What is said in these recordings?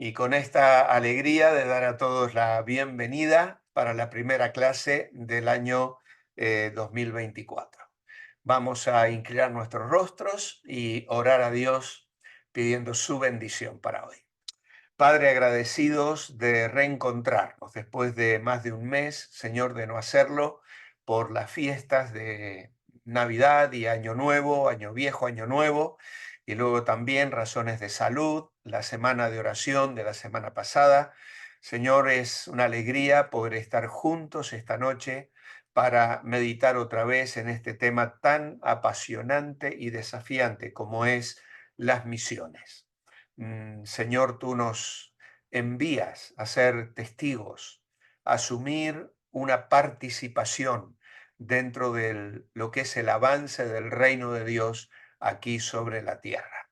y con esta alegría de dar a todos la bienvenida para la primera clase del año 2024. Vamos a inclinar nuestros rostros y orar a Dios pidiendo su bendición para hoy. Padre, agradecidos de reencontrarnos después de más de un mes, Señor, de no hacerlo por las fiestas de Navidad y Año Nuevo, Año Viejo, Año Nuevo, y luego también razones de salud, la semana de oración de la semana pasada. Señor, es una alegría poder estar juntos esta noche para meditar otra vez en este tema tan apasionante y desafiante como es las misiones. Señor, tú nos envías a ser testigos, a asumir una participación dentro de lo que es el avance del reino de Dios aquí sobre la tierra.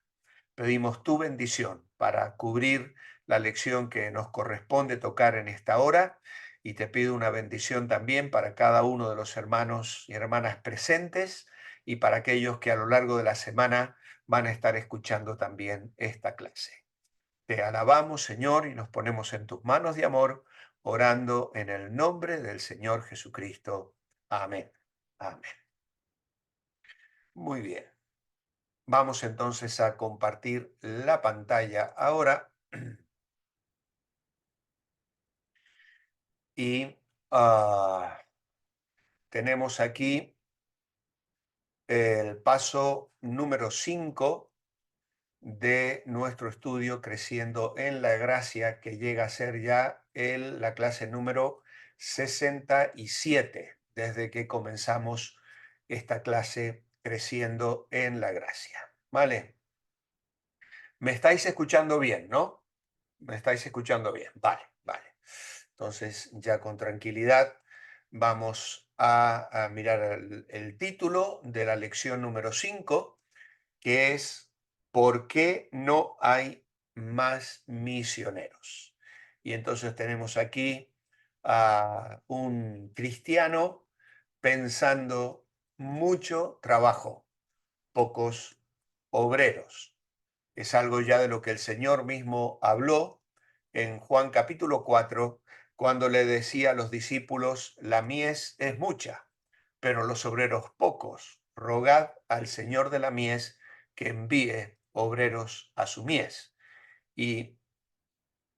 Pedimos tu bendición para cubrir la lección que nos corresponde tocar en esta hora y te pido una bendición también para cada uno de los hermanos y hermanas presentes y para aquellos que a lo largo de la semana van a estar escuchando también esta clase. Te alabamos, Señor, y nos ponemos en tus manos de amor, orando en el nombre del Señor Jesucristo. Amén. Amén. Muy bien. Vamos entonces a compartir la pantalla ahora y tenemos aquí el paso número 5 de nuestro estudio Creciendo en la Gracia, que llega a ser ya la clase número 67 desde que comenzamos esta clase Creciendo en la Gracia. ¿Vale? ¿Me estáis escuchando bien, no? ¿Me estáis escuchando bien? Vale, vale. Entonces, ya con tranquilidad, vamos a mirar el título de la lección número 5, que es ¿por qué no hay más misioneros? Y entonces tenemos aquí a un cristiano pensando mucho trabajo, pocos obreros. Es algo ya de lo que el Señor mismo habló en Juan capítulo 4, cuando le decía a los discípulos, la mies es mucha, pero los obreros pocos. Rogad al Señor de la mies que envíe obreros a su mies. Y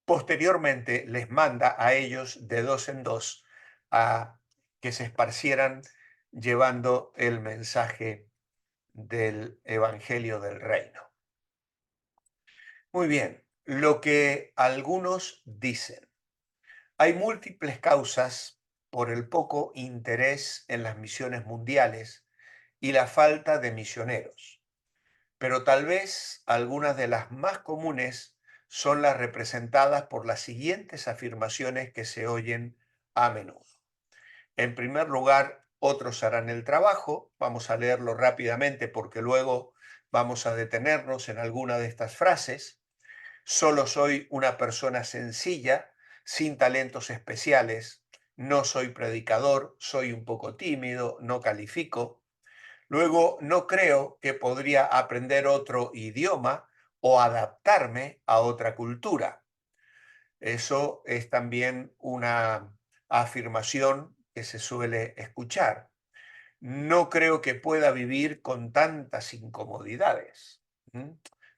posteriormente les manda a ellos de dos en dos a que se esparcieran llevando el mensaje del Evangelio del Reino. Muy bien, lo que algunos dicen. Hay múltiples causas por el poco interés en las misiones mundiales y la falta de misioneros, pero tal vez algunas de las más comunes son las representadas por las siguientes afirmaciones que se oyen a menudo. En primer lugar, otros harán el trabajo. Vamos a leerlo rápidamente porque luego vamos a detenernos en alguna de estas frases. Solo soy una persona sencilla, sin talentos especiales. No soy predicador, soy un poco tímido, no califico. Luego, no creo que podría aprender otro idioma o adaptarme a otra cultura. Eso es también una afirmación que se suele escuchar. No creo que pueda vivir con tantas incomodidades. ¿Mm?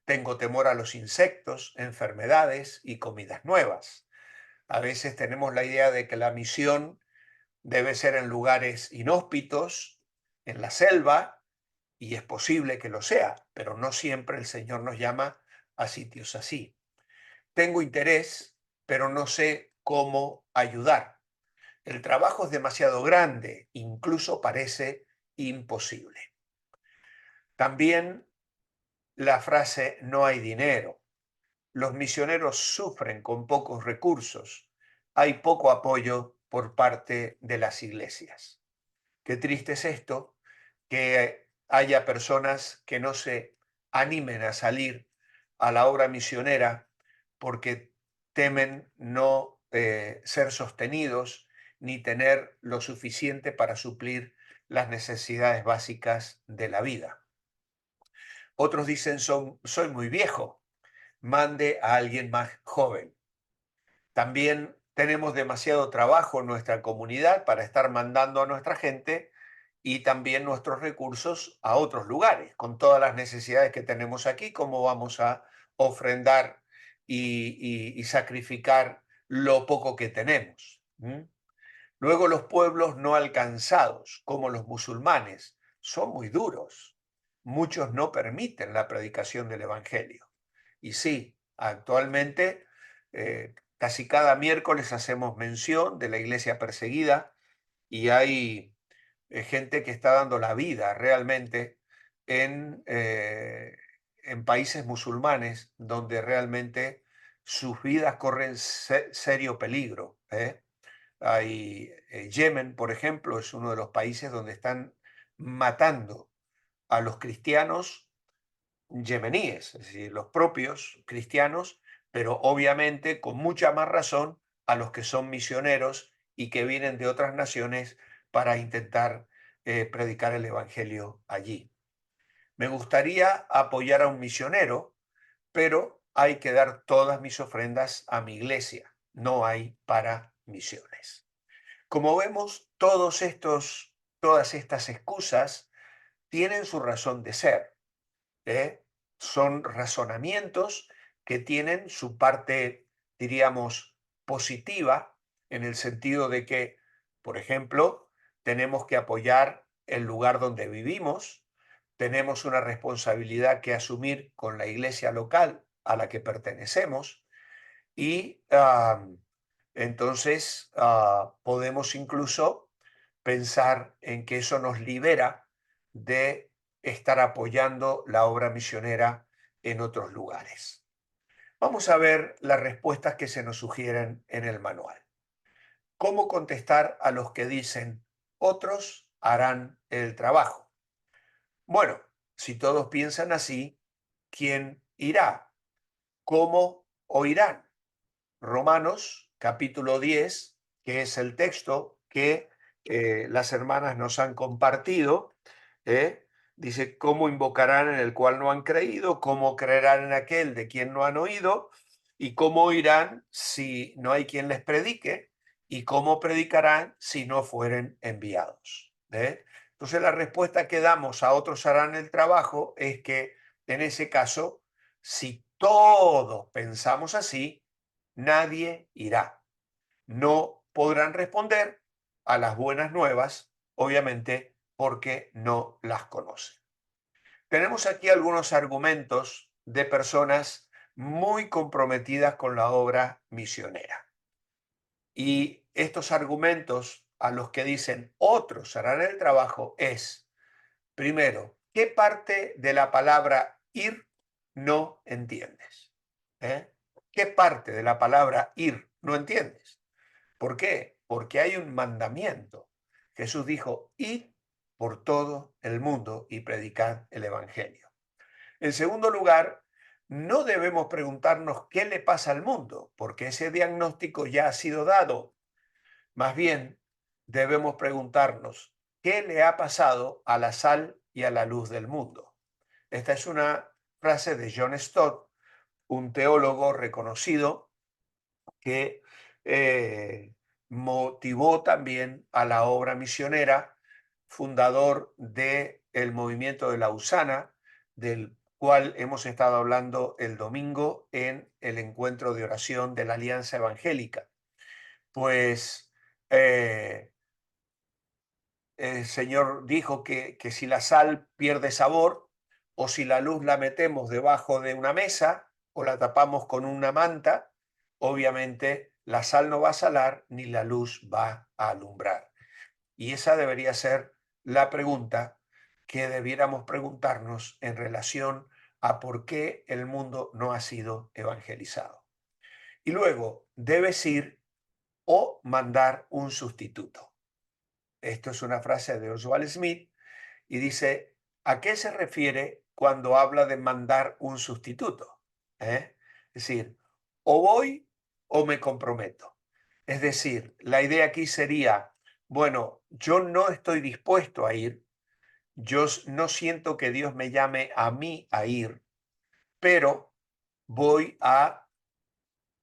Tengo temor a los insectos, enfermedades y comidas nuevas. A veces tenemos la idea de que la misión debe ser en lugares inhóspitos, en la selva, y es posible que lo sea, pero no siempre el Señor nos llama a sitios así. Tengo interés, pero no sé cómo ayudar. El trabajo es demasiado grande, incluso parece imposible. También la frase no hay dinero. Los misioneros sufren con pocos recursos. Hay poco apoyo por parte de las iglesias. Qué triste es esto, que haya personas que no se animen a salir a la obra misionera porque temen no ser sostenidos ni tener lo suficiente para suplir las necesidades básicas de la vida. Otros dicen, soy muy viejo, mande a alguien más joven. También tenemos demasiado trabajo en nuestra comunidad para estar mandando a nuestra gente y también nuestros recursos a otros lugares. Con todas las necesidades que tenemos aquí, ¿cómo vamos a ofrendar y sacrificar lo poco que tenemos? ¿Mm? Luego los pueblos no alcanzados, como los musulmanes, son muy duros. Muchos no permiten la predicación del Evangelio. Y sí, actualmente casi cada miércoles hacemos mención de la iglesia perseguida y hay gente que está dando la vida realmente en, eh, en países musulmanes donde realmente sus vidas corren serio peligro. Yemen, por ejemplo, es uno de los países donde están matando a los cristianos yemeníes, es decir, los propios cristianos, pero obviamente con mucha más razón a los que son misioneros y que vienen de otras naciones para intentar predicar el Evangelio allí. Me gustaría apoyar a un misionero, pero hay que dar todas mis ofrendas a mi iglesia. No hay para misiones. Como vemos, todas estas excusas tienen su razón de ser. ¿Eh? Son razonamientos que tienen su parte, diríamos, positiva, en el sentido de que, por ejemplo, tenemos que apoyar el lugar donde vivimos, tenemos una responsabilidad que asumir con la iglesia local a la que pertenecemos y entonces podemos incluso pensar en que eso nos libera de estar apoyando la obra misionera en otros lugares. Vamos a ver las respuestas que se nos sugieren en el manual. ¿Cómo contestar a los que dicen otros harán el trabajo? Bueno, si todos piensan así, ¿quién irá? ¿Cómo oirán? Romanos capítulo 10, que es el texto que las hermanas nos han compartido, dice, ¿cómo invocarán en el cual no han creído? ¿Cómo creerán en aquel de quien no han oído? ¿Y cómo oirán si no hay quien les predique? ¿Y cómo predicarán si no fueren enviados? Entonces la respuesta que damos a otros harán el trabajo es que en ese caso, si todos pensamos así, nadie irá. No podrán responder a las buenas nuevas, obviamente, porque no las conocen. Tenemos aquí algunos argumentos de personas muy comprometidas con la obra misionera. Y estos argumentos a los que dicen otros harán el trabajo es, primero, ¿qué parte de la palabra ir no entiendes? ¿Eh? ¿Qué parte de la palabra ir no entiendes? ¿Por qué? Porque hay un mandamiento. Jesús dijo, id por todo el mundo y predicad el Evangelio. En segundo lugar, no debemos preguntarnos qué le pasa al mundo, porque ese diagnóstico ya ha sido dado. Más bien, debemos preguntarnos qué le ha pasado a la sal y a la luz del mundo. Esta es una frase de John Stott, un teólogo reconocido que motivó también a la obra misionera, fundador del movimiento de Lausana, del cual hemos estado hablando el domingo en el encuentro de oración de la Alianza Evangélica. Pues el Señor dijo que si la sal pierde sabor o si la luz la metemos debajo de una mesa o la tapamos con una manta, obviamente la sal no va a salar ni la luz va a alumbrar. Y esa debería ser la pregunta que debiéramos preguntarnos en relación a por qué el mundo no ha sido evangelizado. Y luego, debes ir o mandar un sustituto. Esto es una frase de Oswald Smith y dice, ¿a qué se refiere cuando habla de mandar un sustituto? Es decir, o voy o me comprometo. Es decir, la idea aquí sería, bueno, yo no estoy dispuesto a ir, yo no siento que Dios me llame a mí a ir, pero voy a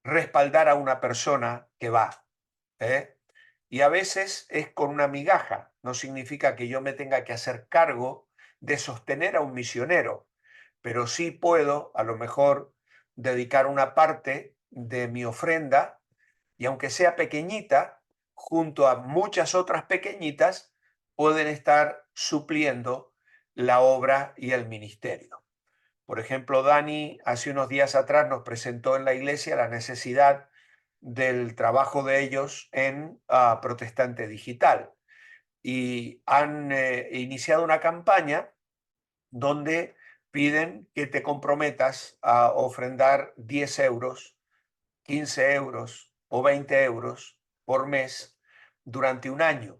respaldar a una persona que va. ¿Eh? Y a veces es con una migaja, no significa que yo me tenga que hacer cargo de sostener a un misionero, pero sí puedo a lo mejor dedicar una parte de mi ofrenda y aunque sea pequeñita, junto a muchas otras pequeñitas, pueden estar supliendo la obra y el ministerio. Por ejemplo, Dani hace unos días atrás nos presentó en la iglesia la necesidad del trabajo de ellos en Protestante Digital y han iniciado una campaña donde piden que te comprometas a ofrendar 10 euros, 15 euros o 20 euros por mes durante un año.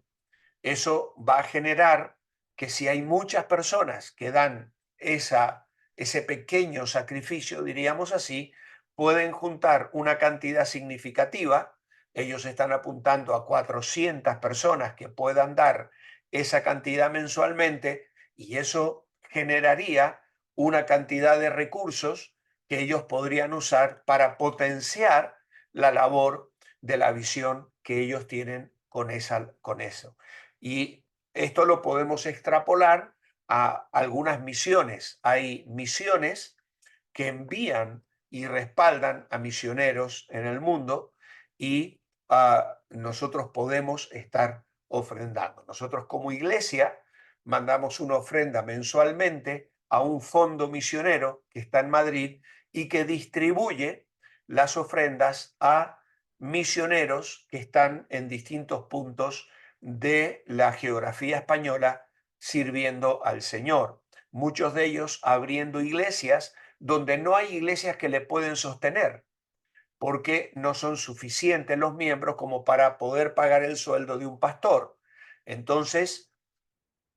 Eso va a generar que si hay muchas personas que dan ese pequeño sacrificio, diríamos así, pueden juntar una cantidad significativa. Ellos están apuntando a 400 personas que puedan dar esa cantidad mensualmente y eso generaría una cantidad de recursos que ellos podrían usar para potenciar la labor de la visión que ellos tienen con eso. Y esto lo podemos extrapolar a algunas misiones. Hay misiones que envían y respaldan a misioneros en el mundo y nosotros podemos estar ofrendando. Nosotros como iglesia mandamos una ofrenda mensualmente a un fondo misionero que está en Madrid y que distribuye las ofrendas a misioneros que están en distintos puntos de la geografía española sirviendo al Señor. Muchos de ellos abriendo iglesias donde no hay iglesias que le pueden sostener, porque no son suficientes los miembros como para poder pagar el sueldo de un pastor. Entonces,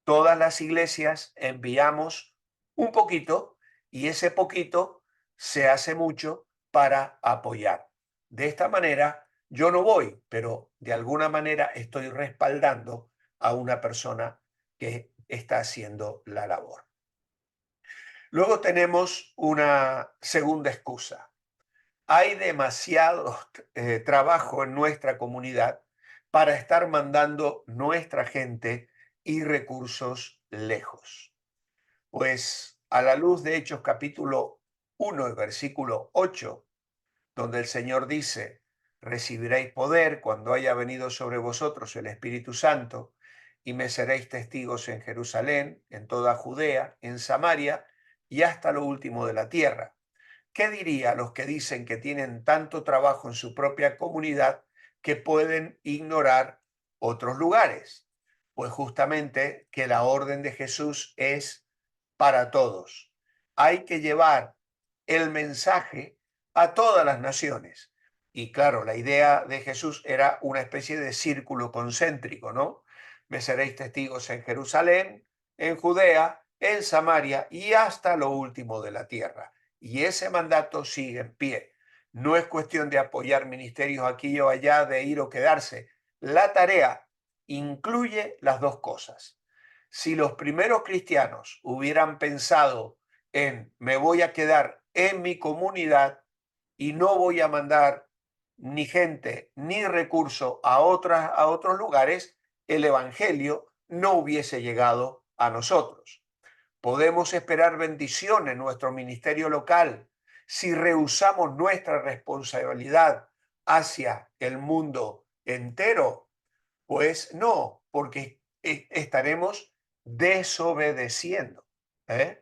todas las iglesias enviamos un poquito y ese poquito se hace mucho para apoyar. De esta manera, yo no voy, pero de alguna manera estoy respaldando a una persona que está haciendo la labor. Luego tenemos una segunda excusa. Hay demasiado trabajo en nuestra comunidad para estar mandando nuestra gente y recursos lejos. Pues a la luz de Hechos capítulo 1, el versículo 8, donde el Señor dice, recibiréis poder cuando haya venido sobre vosotros el Espíritu Santo, y me seréis testigos en Jerusalén, en toda Judea, en Samaria y hasta lo último de la tierra. ¿Qué diría a los que dicen que tienen tanto trabajo en su propia comunidad que pueden ignorar otros lugares? Pues justamente que la orden de Jesús es para todos. Hay que llevar el mensaje a todas las naciones. Y claro, la idea de Jesús era una especie de círculo concéntrico, ¿no? Me seréis testigos en Jerusalén, en Judea, en Samaria y hasta lo último de la tierra. Y ese mandato sigue en pie. No es cuestión de apoyar ministerios aquí o allá, de ir o quedarse. La tarea incluye las dos cosas. Si los primeros cristianos hubieran pensado en me voy a quedar en mi comunidad y no voy a mandar ni gente ni recurso a otros lugares, el Evangelio no hubiese llegado a nosotros. Podemos esperar bendición en nuestro ministerio local si rehusamos nuestra responsabilidad hacia el mundo entero. Pues no, porque estaremos desobedeciendo. ¿Eh?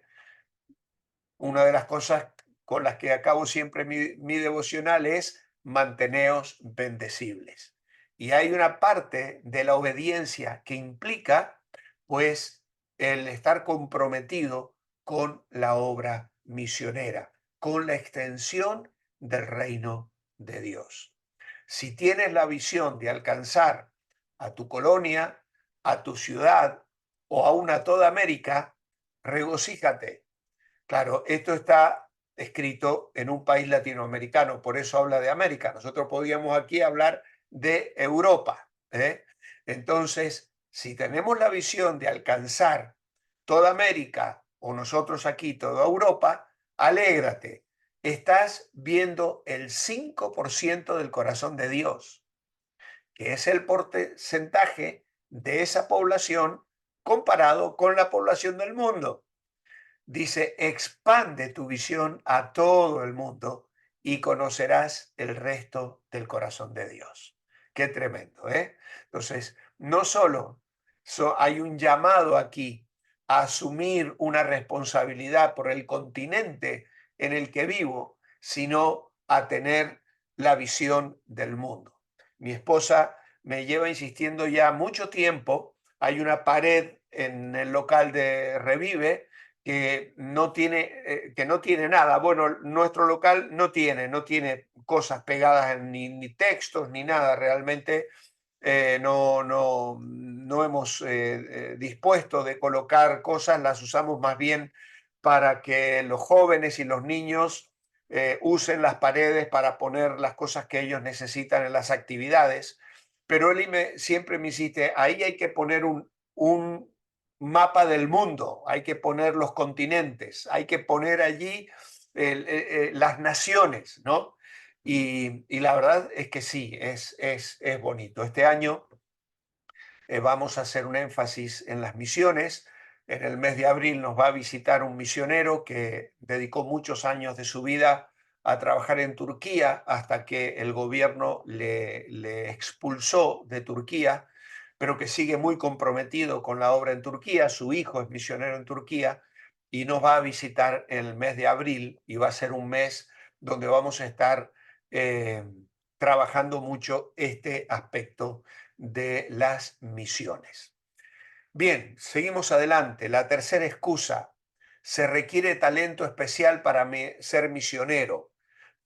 Una de las cosas con las que acabo siempre mi devocional es manteneos bendecibles. Y hay una parte de la obediencia que implica, pues, el estar comprometido con la obra misionera, con la extensión del reino de Dios. Si tienes la visión de alcanzar a tu colonia, a tu ciudad o aún a toda América, regocíjate. Claro, esto está escrito en un país latinoamericano, por eso habla de América. Nosotros podríamos aquí hablar de Europa. ¿Eh? Entonces, si tenemos la visión de alcanzar toda América o nosotros aquí toda Europa, alégrate. estás viendo el 5% del corazón de Dios, que es el porcentaje de esa población comparado con la población del mundo. Dice, expande tu visión a todo el mundo y conocerás el resto del corazón de Dios. Qué tremendo, ¿eh? Entonces, no solo hay un llamado aquí a asumir una responsabilidad por el continente en el que vivo, sino a tener la visión del mundo. Mi esposa me lleva insistiendo ya mucho tiempo. Hay una pared en el local de Revive que no tiene nada. Bueno, nuestro local no tiene cosas pegadas ni textos ni nada. Realmente no hemos dispuesto de colocar cosas, las usamos más bien para que los jóvenes y los niños usen las paredes para poner las cosas que ellos necesitan en las actividades. Pero siempre me insiste, ahí hay que poner un mapa del mundo, hay que poner los continentes, hay que poner allí las naciones, ¿no? Y la verdad es que sí, es bonito. Este año vamos a hacer un énfasis en las misiones. En el mes de abril nos va a visitar un misionero que dedicó muchos años de su vida a trabajar en Turquía hasta que el gobierno le expulsó de Turquía, pero que sigue muy comprometido con la obra en Turquía. Su hijo es misionero en Turquía y nos va a visitar en el mes de abril y va a ser un mes donde vamos a estar eh, trabajando mucho este aspecto de las misiones. Bien, seguimos adelante. La tercera excusa: se requiere talento especial para ser misionero.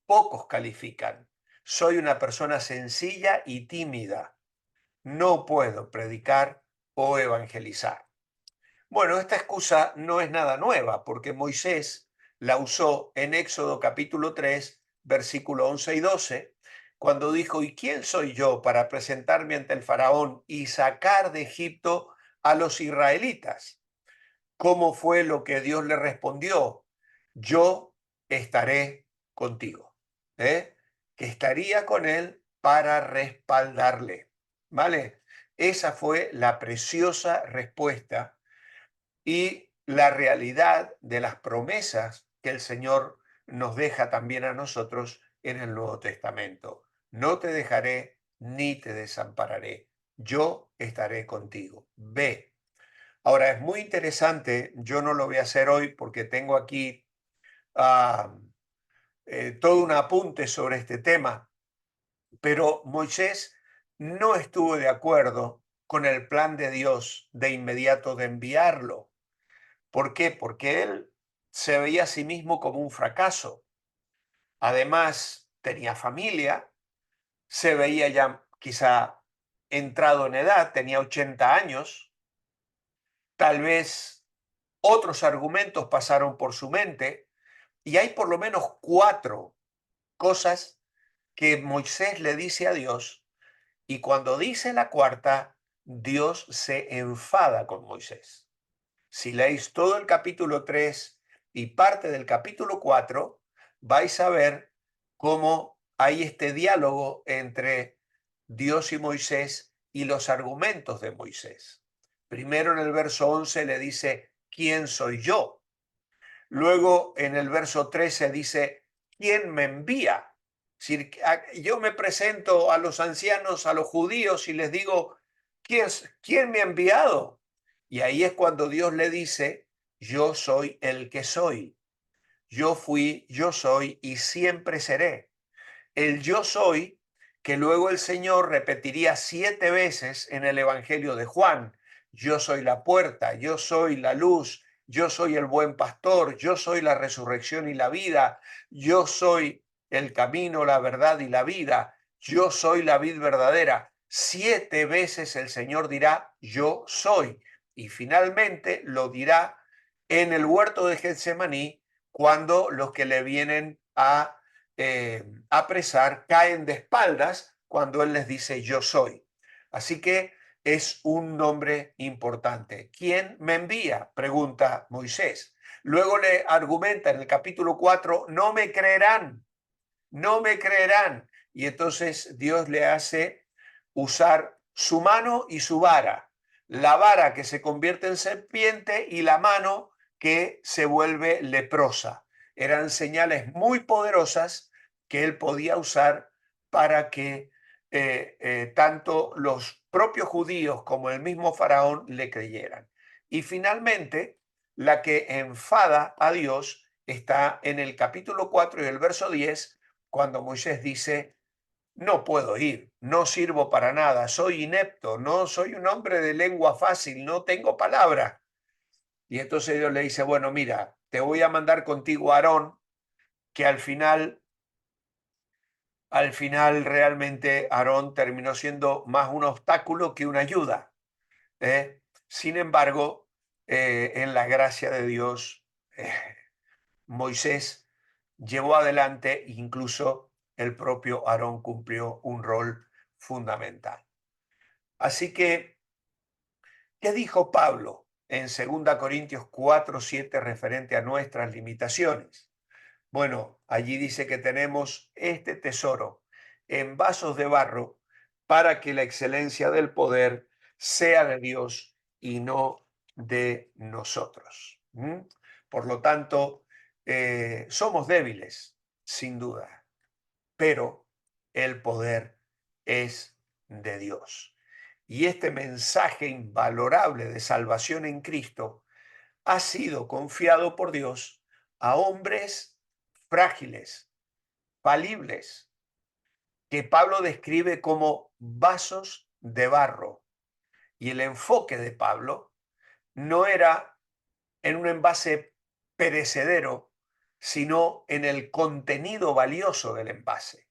Pocos califican. Soy una persona sencilla y tímida. No puedo predicar o evangelizar. Bueno, esta excusa no es nada nueva, porque Moisés la usó en Éxodo capítulo 3, versículo 11 y 12, cuando dijo, ¿y quién soy yo para presentarme ante el faraón y sacar de Egipto a los israelitas? ¿Cómo fue lo que Dios le respondió? Yo estaré contigo. ¿Eh? Que estaría con él para respaldarle. ¿Vale? Esa fue la preciosa respuesta y la realidad de las promesas que el Señor nos deja también a nosotros en el Nuevo Testamento. No te dejaré ni te desampararé. Yo estaré contigo. Ve. Ahora es muy interesante, yo no lo voy a hacer hoy porque tengo aquí ah, todo un apunte sobre este tema, pero Moisés no estuvo de acuerdo con el plan de Dios de inmediato de enviarlo. ¿Por qué? Porque él se veía a sí mismo como un fracaso. Además, tenía familia, se veía ya quizá entrado en edad, tenía 80 años, tal vez otros argumentos pasaron por su mente, y hay por lo menos cuatro cosas que Moisés le dice a Dios, y cuando dice la cuarta, Dios se enfada con Moisés. Si leéis todo el capítulo 3 y parte del capítulo 4, vais a ver cómo hay este diálogo entre Dios y Moisés y los argumentos de Moisés. Primero en el verso 11 le dice, ¿quién soy yo? Luego en el verso 13 dice, ¿quién me envía? Es decir, yo me presento a los ancianos, a los judíos y les digo, ¿quién me ha enviado? Y ahí es cuando Dios le dice, yo soy el que soy. Yo fui, yo soy y siempre seré. El yo soy, que luego el Señor repetiría 7 veces en el Evangelio de Juan. Yo soy la puerta, yo soy la luz, yo soy el buen pastor, yo soy la resurrección y la vida, yo soy el camino, la verdad y la vida, yo soy la vid verdadera. 7 veces el Señor dirá, yo soy. Y finalmente lo dirá en el huerto de Getsemaní, cuando los que le vienen a apresar caen de espaldas cuando él les dice yo soy. Así que es un nombre importante. ¿Quién me envía? Pregunta Moisés. Luego le argumenta en el capítulo 4, no me creerán, no me creerán. Y entonces Dios le hace usar su mano y su vara. La vara que se convierte en serpiente y la mano que se vuelve leprosa. Eran señales muy poderosas que él podía usar para que tanto los propios judíos como el mismo faraón le creyeran. Y finalmente, la que enfada a Dios está en el capítulo 4 y el verso 10, cuando Moisés dice, no puedo ir, no sirvo para nada, soy inepto, no soy un hombre de lengua fácil, no tengo palabra. Y entonces Dios le dice, bueno, mira, te voy a mandar contigo a Aarón, que al final realmente Aarón terminó siendo más un obstáculo que una ayuda. ¿Eh? Sin embargo, en la gracia de Dios, Moisés llevó adelante, incluso el propio Aarón cumplió un rol fundamental. Así que, ¿qué dijo Pablo en 2 Corintios 4:7 referente a nuestras limitaciones? Bueno, allí dice que tenemos este tesoro en vasos de barro para que la excelencia del poder sea de Dios y no de nosotros. ¿Mm? Por lo tanto, somos débiles, sin duda, pero el poder es de Dios. Y este mensaje invalorable de salvación en Cristo ha sido confiado por Dios a hombres frágiles, falibles, que Pablo describe como vasos de barro. Y el enfoque de Pablo no era en un envase perecedero, sino en el contenido valioso del envase,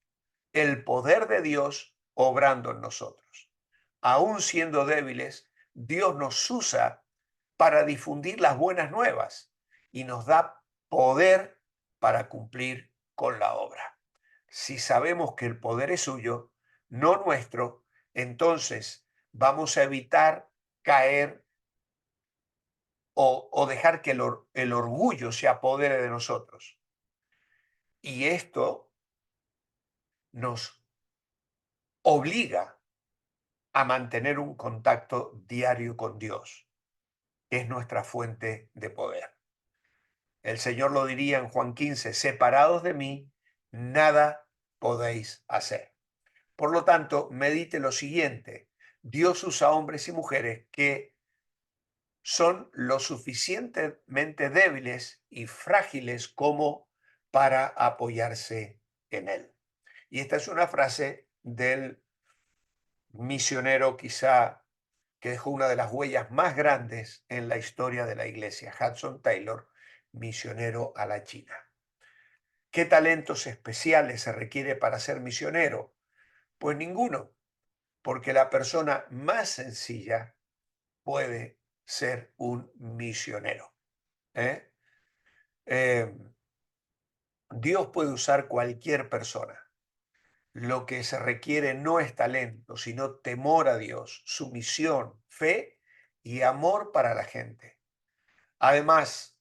el poder de Dios obrando en nosotros. Aún siendo débiles, Dios nos usa para difundir las buenas nuevas y nos da poder para cumplir con la obra. Si sabemos que el poder es suyo, no nuestro, entonces vamos a evitar caer o dejar que el orgullo se apodere de nosotros. Y esto nos obliga a mantener un contacto diario con Dios, que es nuestra fuente de poder. El Señor lo diría en Juan 15, separados de mí, nada podéis hacer. Por lo tanto, medite lo siguiente. Dios usa hombres y mujeres que son lo suficientemente débiles y frágiles como para apoyarse en Él. Y esta es una frase del misionero quizá que dejó una de las huellas más grandes en la historia de la iglesia, Hudson Taylor, misionero a la China. ¿Qué talentos especiales se requiere para ser misionero? Pues ninguno, porque la persona más sencilla puede ser un misionero. ¿Eh? Eh, Dios puede usar cualquier persona. Lo que se requiere no es talento, sino temor a Dios, sumisión, fe y amor para la gente. Además,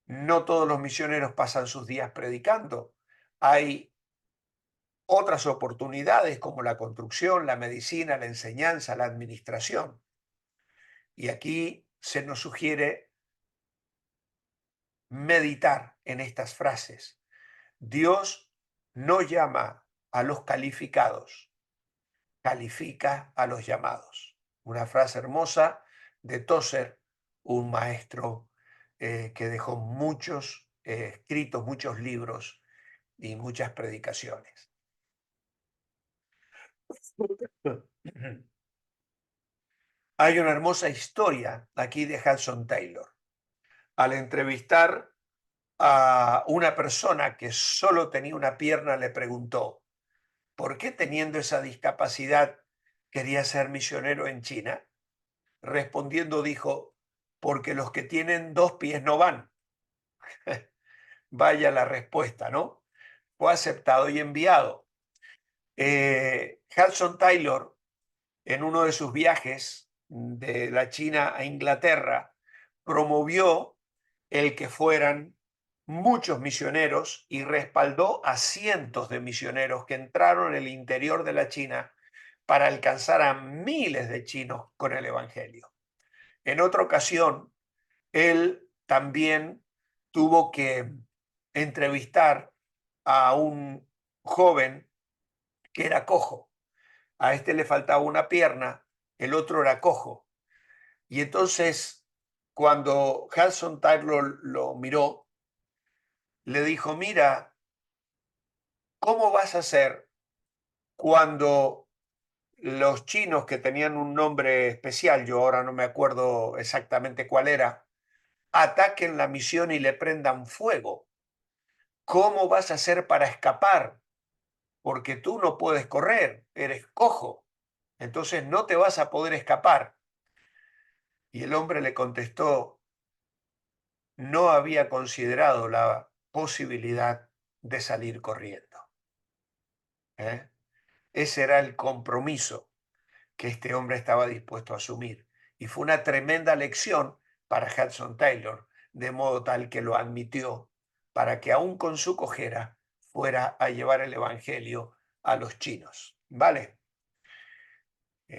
no todos los misioneros pasan sus días predicando. Hay otras oportunidades como la construcción, la medicina, la enseñanza, la administración. Y aquí se nos sugiere meditar en estas frases. Dios no llama a los calificados, califica a los llamados. Una frase hermosa de Tozer, un maestro que dejó muchos escritos, muchos libros y muchas predicaciones. Hay una hermosa historia aquí de Hudson Taylor. Al entrevistar a una persona que solo tenía una pierna, le preguntó, ¿por qué teniendo esa discapacidad quería ser misionero en China? Respondiendo dijo, porque los que tienen dos pies no van. Vaya la respuesta, ¿no? Fue aceptado y enviado. Hudson Taylor, en uno de sus viajes de la China a Inglaterra, promovió el que fueran muchos misioneros y respaldó a cientos de misioneros que entraron en el interior de la China para alcanzar a miles de chinos con el Evangelio. En otra ocasión, él también tuvo que entrevistar a un joven que era cojo. A este le faltaba una pierna, el otro era cojo. Y entonces, cuando Hudson Taylor lo miró, le dijo, mira, ¿cómo vas a hacer cuando los chinos que tenían un nombre especial, yo ahora no me acuerdo exactamente cuál era, ataquen la misión y le prendan fuego? ¿Cómo vas a hacer para escapar? Porque tú no puedes correr, eres cojo, entonces no te vas a poder escapar. Y el hombre le contestó, no había considerado la posibilidad de salir corriendo. ¿Eh? Ese era el compromiso que este hombre estaba dispuesto a asumir. Y fue una tremenda lección para Hudson Taylor, de modo tal que lo admitió para que aún con su cojera fuera a llevar el Evangelio a los chinos. ¿Vale?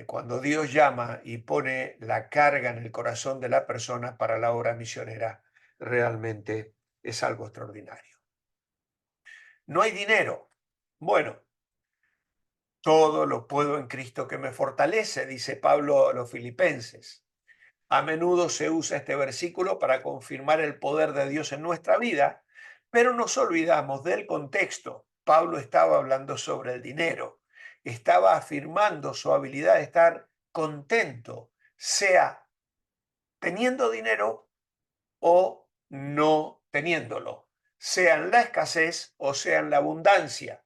Cuando Dios llama y pone la carga en el corazón de la persona para la obra misionera, realmente es algo extraordinario. No hay dinero. Bueno, todo lo puedo en Cristo que me fortalece, dice Pablo a los filipenses. A menudo se usa este versículo para confirmar el poder de Dios en nuestra vida, pero nos olvidamos del contexto. Pablo estaba hablando sobre el dinero, estaba afirmando su habilidad de estar contento, sea teniendo dinero o no teniéndolo, sea en la escasez o sea en la abundancia.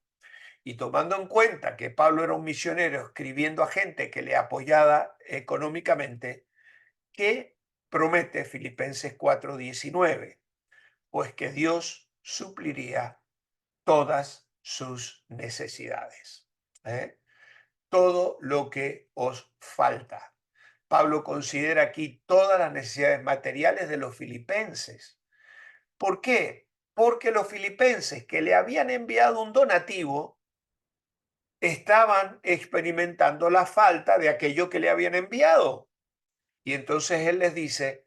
Y tomando en cuenta que Pablo era un misionero escribiendo a gente que le apoyaba económicamente, ¿qué promete Filipenses 4:19? Pues que Dios supliría todas sus necesidades. ¿Eh? Todo lo que os falta. Pablo considera aquí todas las necesidades materiales de los filipenses. ¿Por qué? Porque los filipenses que le habían enviado un donativo estaban experimentando la falta de aquello que le habían enviado. Y entonces él les dice,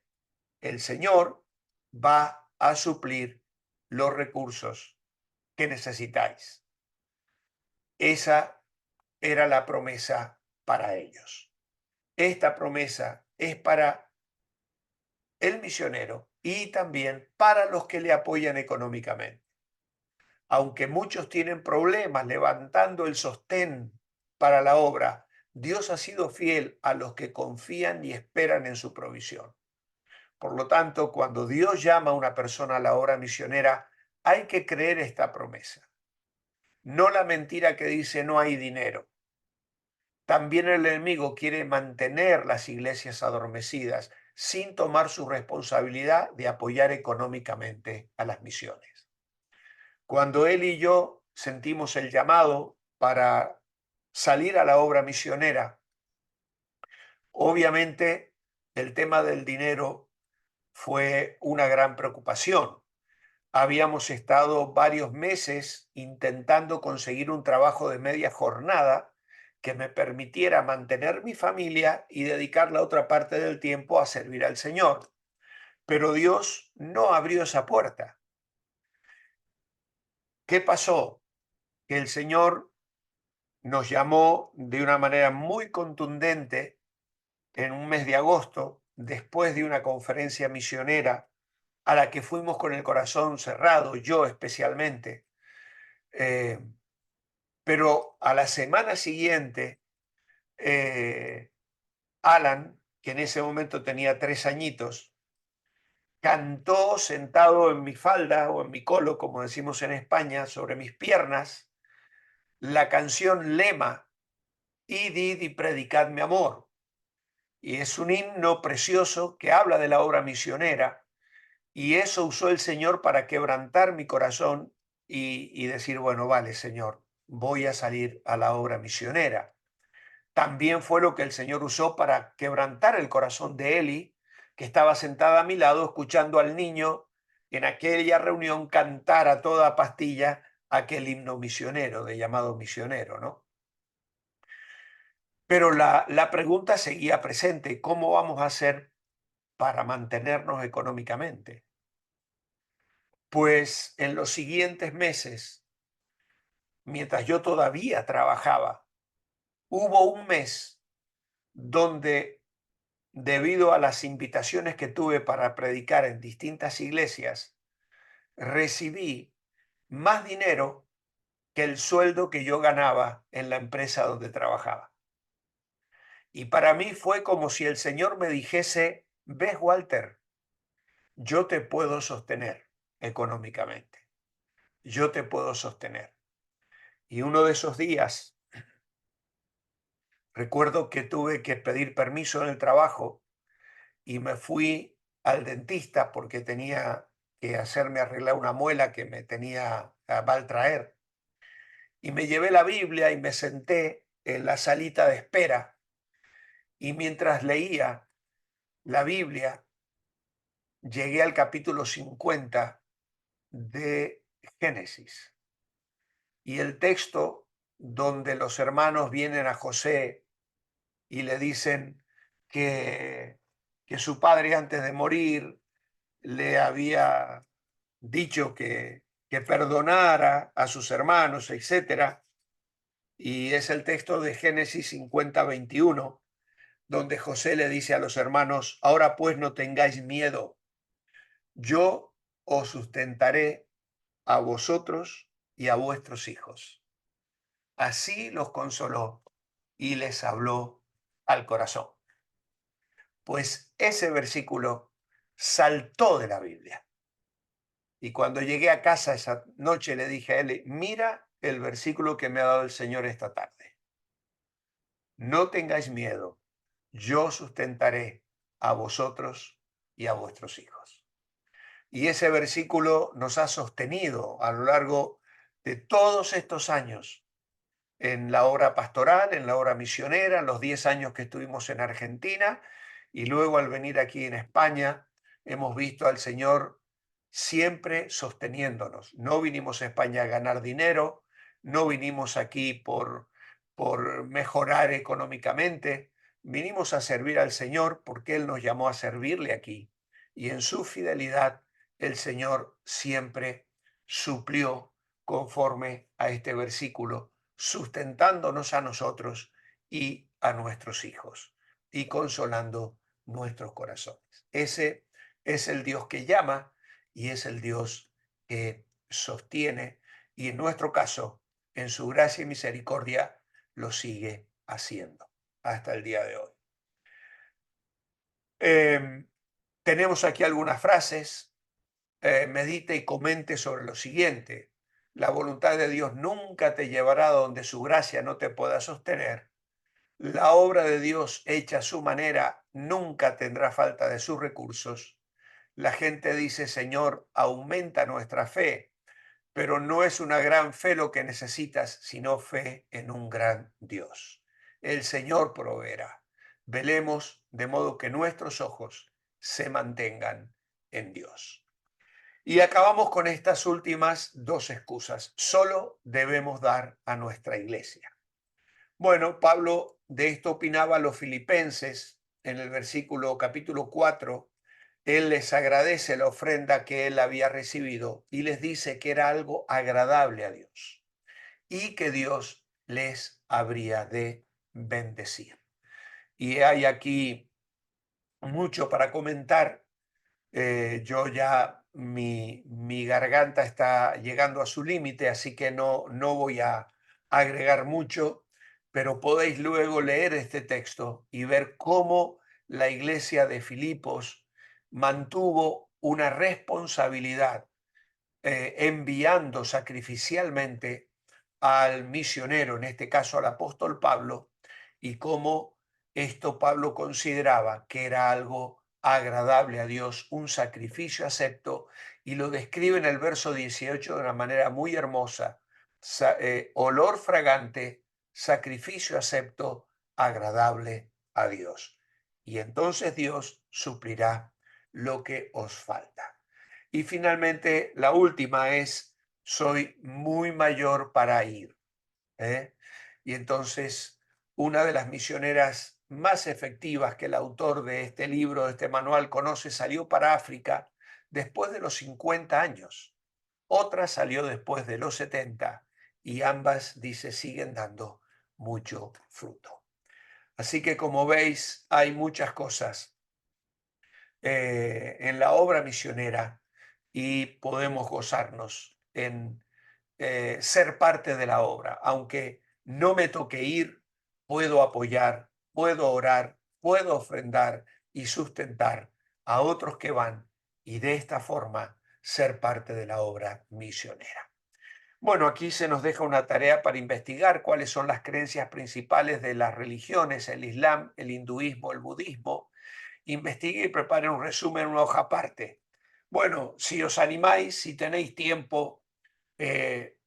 el Señor va a suplir los recursos que necesitáis. Esa era la promesa para ellos. Esta promesa es para el misionero y también para los que le apoyan económicamente. Aunque muchos tienen problemas levantando el sostén para la obra, Dios ha sido fiel a los que confían y esperan en su provisión. Por lo tanto, cuando Dios llama a una persona a la obra misionera, hay que creer esta promesa. No la mentira que dice no hay dinero. También el enemigo quiere mantener las iglesias adormecidas sin tomar su responsabilidad de apoyar económicamente a las misiones. Cuando él y yo sentimos el llamado para salir a la obra misionera, obviamente el tema del dinero fue una gran preocupación. Habíamos estado varios meses intentando conseguir un trabajo de media jornada que me permitiera mantener mi familia y dedicar la otra parte del tiempo a servir al Señor. Pero Dios no abrió esa puerta. ¿Qué pasó? Que el Señor nos llamó de una manera muy contundente en un mes de agosto, después de una conferencia misionera a la que fuimos con el corazón cerrado, yo especialmente. Eh, pero a la semana siguiente, eh, Alan, que en ese momento tenía 3 añitos, cantó sentado en mi falda o en mi colo, como decimos en España, sobre mis piernas, la canción Lema, Id y predicad mi amor. Y es un himno precioso que habla de la obra misionera, y eso usó el Señor para quebrantar mi corazón y decir, bueno, vale, Señor, voy a salir a la obra misionera. También fue lo que el Señor usó para quebrantar el corazón de Eli, que estaba sentada a mi lado escuchando al niño en aquella reunión cantar a toda pastilla aquel himno misionero, de llamado misionero, ¿no? Pero la pregunta seguía presente: ¿cómo vamos a hacer para mantenernos económicamente? Pues en los siguientes meses, mientras yo todavía trabajaba, hubo un mes donde, debido a las invitaciones que tuve para predicar en distintas iglesias, recibí más dinero que el sueldo que yo ganaba en la empresa donde trabajaba. Y para mí fue como si el Señor me dijese: ves, Walter, yo te puedo sostener económicamente, yo te puedo sostener. Y uno de esos días, recuerdo que tuve que pedir permiso en el trabajo y me fui al dentista porque tenía que hacerme arreglar una muela que me tenía a mal traer. Y me llevé la Biblia y me senté en la salita de espera. Y mientras leía la Biblia, llegué al capítulo 50 de Génesis. Y el texto donde los hermanos vienen a José y le dicen que, que su padre, antes de morir, le había dicho que perdonara a sus hermanos, etcétera. Y es el texto de Génesis 50:21, donde José le dice a los hermanos: ahora pues no tengáis miedo, yo os sustentaré a vosotros y a vuestros hijos. Así los consoló y les habló al corazón. Pues ese versículo saltó de la Biblia. Y cuando llegué a casa esa noche le dije a él: mira el versículo que me ha dado el Señor esta tarde. No tengáis miedo, yo sustentaré a vosotros y a vuestros hijos. Y ese versículo nos ha sostenido a lo largo de todos estos años en la obra pastoral, en la obra misionera, en los 10 años que estuvimos en Argentina, y luego al venir aquí en España hemos visto al Señor siempre sosteniéndonos. No vinimos a España a ganar dinero, no vinimos aquí por mejorar económicamente, vinimos a servir al Señor porque Él nos llamó a servirle aquí. Y en su fidelidad el Señor siempre suplió conforme a este versículo, sustentándonos a nosotros y a nuestros hijos y consolando nuestros corazones. Ese es el Dios que llama y es el Dios que sostiene, y en nuestro caso, en su gracia y misericordia, lo sigue haciendo hasta el día de hoy. Tenemos aquí algunas frases. Medite y comente sobre lo siguiente: la voluntad de Dios nunca te llevará a donde su gracia no te pueda sostener. La obra de Dios hecha a su manera nunca tendrá falta de sus recursos. La gente dice: Señor, aumenta nuestra fe, pero no es una gran fe lo que necesitas, sino fe en un gran Dios. El Señor proveerá. Velemos de modo que nuestros ojos se mantengan en Dios. Y acabamos con estas últimas dos excusas. Solo debemos dar a nuestra iglesia. Bueno, Pablo de esto opinaba a los filipenses en el versículo capítulo 4. Él les agradece la ofrenda que él había recibido y les dice que era algo agradable a Dios y que Dios les habría de bendecir. Y hay aquí mucho para comentar. Yo ya mi garganta está llegando a su límite, así que no voy a agregar mucho, pero podéis luego leer este texto y ver cómo la iglesia de Filipos mantuvo una responsabilidad, enviando sacrificialmente al misionero, en este caso al apóstol Pablo, y cómo esto Pablo consideraba que era algo agradable a Dios, un sacrificio acepto, y lo describe en el verso 18 de una manera muy hermosa: olor fragante, sacrificio acepto, agradable a Dios. y entonces Dios suplirá lo que os falta. Y finalmente, la última es, soy muy mayor para ir. ¿eh? Y entonces, una de las misioneras más efectivas que el autor de este libro, de este manual, conoce, salió para África después de los 50 años. Otra salió después de los 70 y ambas, dice, siguen dando mucho fruto. Así que como veis, hay muchas cosas en la obra misionera y podemos gozarnos en ser parte de la obra. Aunque no me toque ir, puedo apoyar, puedo orar, puedo ofrendar y sustentar a otros que van y de esta forma ser parte de la obra misionera. Bueno, aquí se nos deja una tarea para investigar cuáles son las creencias principales de las religiones, el Islam, el hinduismo, el budismo. Investigue y prepare un resumen en una hoja aparte. Bueno, si os animáis, si tenéis tiempo, eh,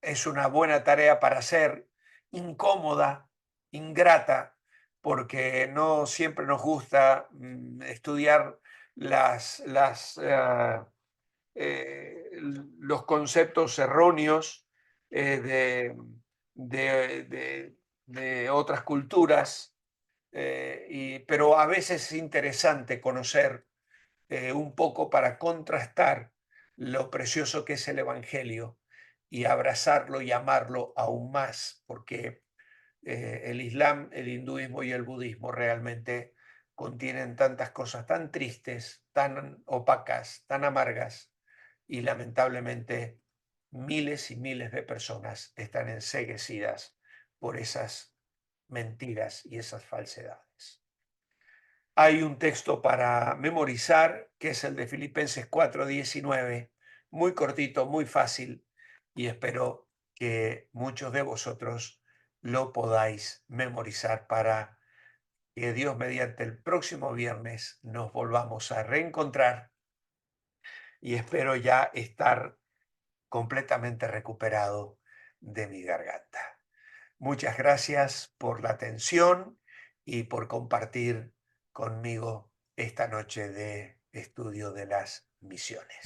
es una buena tarea para hacer, incómoda, ingrata, porque no siempre nos gusta estudiar los conceptos erróneos de, de otras culturas, pero a veces es interesante conocer un poco para contrastar lo precioso que es el Evangelio y abrazarlo y amarlo aún más, porque el Islam, el hinduismo y el budismo realmente contienen tantas cosas tan tristes, tan opacas, tan amargas, y lamentablemente miles y miles de personas están enceguecidas por esas mentiras y esas falsedades. Hay un texto para memorizar, que es el de Filipenses 4:19, muy cortito, muy fácil, y espero que muchos de vosotros lo podáis memorizar para que Dios mediante el próximo viernes nos volvamos a reencontrar y espero ya estar completamente recuperado de mi garganta. Muchas gracias por la atención y por compartir conmigo esta noche de estudio de las misiones.